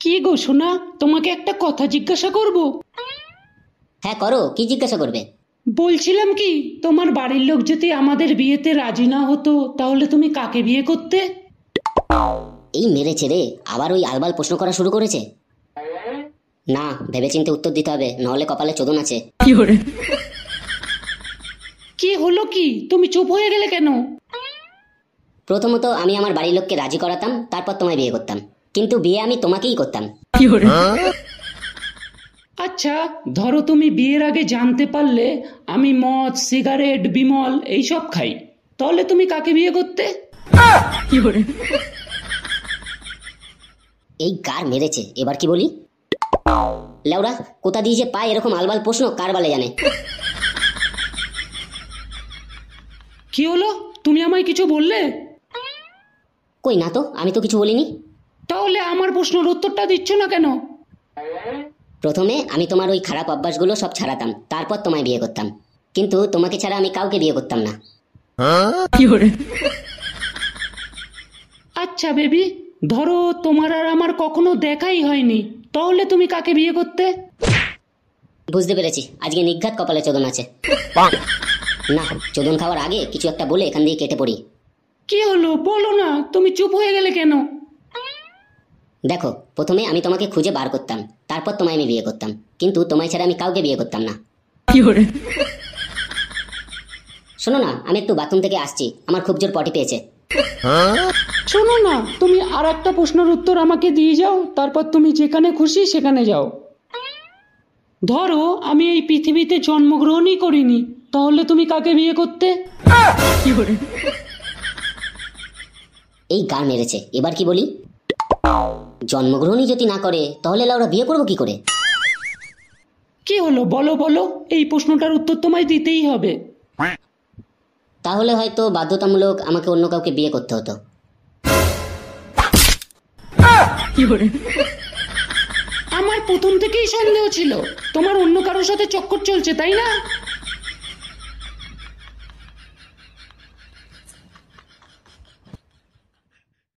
কি গো সোনা, তোমাকে একটা কথা জিজ্ঞাসা করব? হ্যাঁ করো, কি জিজ্ঞাসা করবে? বলছিলাম কি, তোমার বাড়ির লোক যদি আমাদের বিয়েতে রাজি না হতো তাহলে তুমি কাকে বিয়ে করতে? এই মেরেছে রে, আবার ওই আলবাল প্রশ্ন করা শুরু করেছে। না, ভেবেচিন্তে উত্তর দিতে হবে, নাহলে কপালে চোদন আছে। কি হলো কি, তুমি চুপ হয়ে গেলে কেন? প্রথমত আমি আমার বাড়ির লোককে রাজি করাতাম, তারপর তোমায় বিয়ে করতাম। কিন্তু বিয়ে আমি তোমাকেই করতাম। আচ্ছা, ধরো তুমি বিয়ের আগে জানতে পারলে আমি মদ, সিগারেট, বিমল এইসব খাই, তাহলে তুমি কাকে বিয়ে করতে? এই গার মেরেছে, এবার কি বলি? লেওরা, কোথা দিয়ে যে পায় এরকম আলবাল প্রশ্ন, কার বালে জানে। কি হলো, তুমি আমায় কিছু বললে? কই না তো, আমি তো কিছু বলিনি। তাহলে আমার প্রশ্নের উত্তরটা দিচ্ছ না কেন? প্রথমে আমি তোমার ওই খারাপ অভ্যাসগুলো সব ছাড়াতাম, তারপর তোমায় বিয়ে করতাম। কিন্তু তোমাকে ছাড়া আমি কাউকে বিয়ে করতাম না। আচ্ছা বেবি, ধরো তোমার আর আমার কখনো দেখাই হয়নি, তাহলে তুমি কাকে বিয়ে করতে? বুঝতে পেরেছি, আজকে নিঘাত কপালে চোদন আছে। না, চোদন খাওয়ার আগে কিছু একটা বলে এখান দিয়ে কেটে পড়ি। কি হলো বলো না, তুমি চুপ হয়ে গেলে কেন? দেখো, প্রথমে আমি তোমাকে খুঁজে বার করতাম, তারপর তোমায় আমি বিয়ে করতাম। কিন্তু তোমায় ছাড়া আমি কাউকে বিয়ে করতাম না। শোনো না, আমি একটু বাথরুম থেকে আসছি, আমার খুব জোর পটি পেয়েছে। শোনো না, তুমি আর একটা প্রশ্নের উত্তর আমাকে দিয়ে যাও, তারপর তুমি যেখানে খুশি সেখানে যাও। ধরো আমি এই পৃথিবীতে জন্মগ্রহণই করিনি, তাহলে তুমি কাকে বিয়ে করতে? এই গান মেরেছে, এবার কি বলি? জন্মগ্রহণই যদি না করে তাহলে লাউরা বিয়ে করবো কি করে? কি হলো বলো বলো, এই প্রশ্নটার উত্তর তোমায় দিতেই হবে। তাহলে হয়তো বাধ্যতামূলক আমাকে অন্য কাউকে বিয়ে করতে হতো। আমার প্রথম থেকেই সন্দেহ ছিল তোমার অন্য কারোর সাথে চক্কর চলছে, তাই না?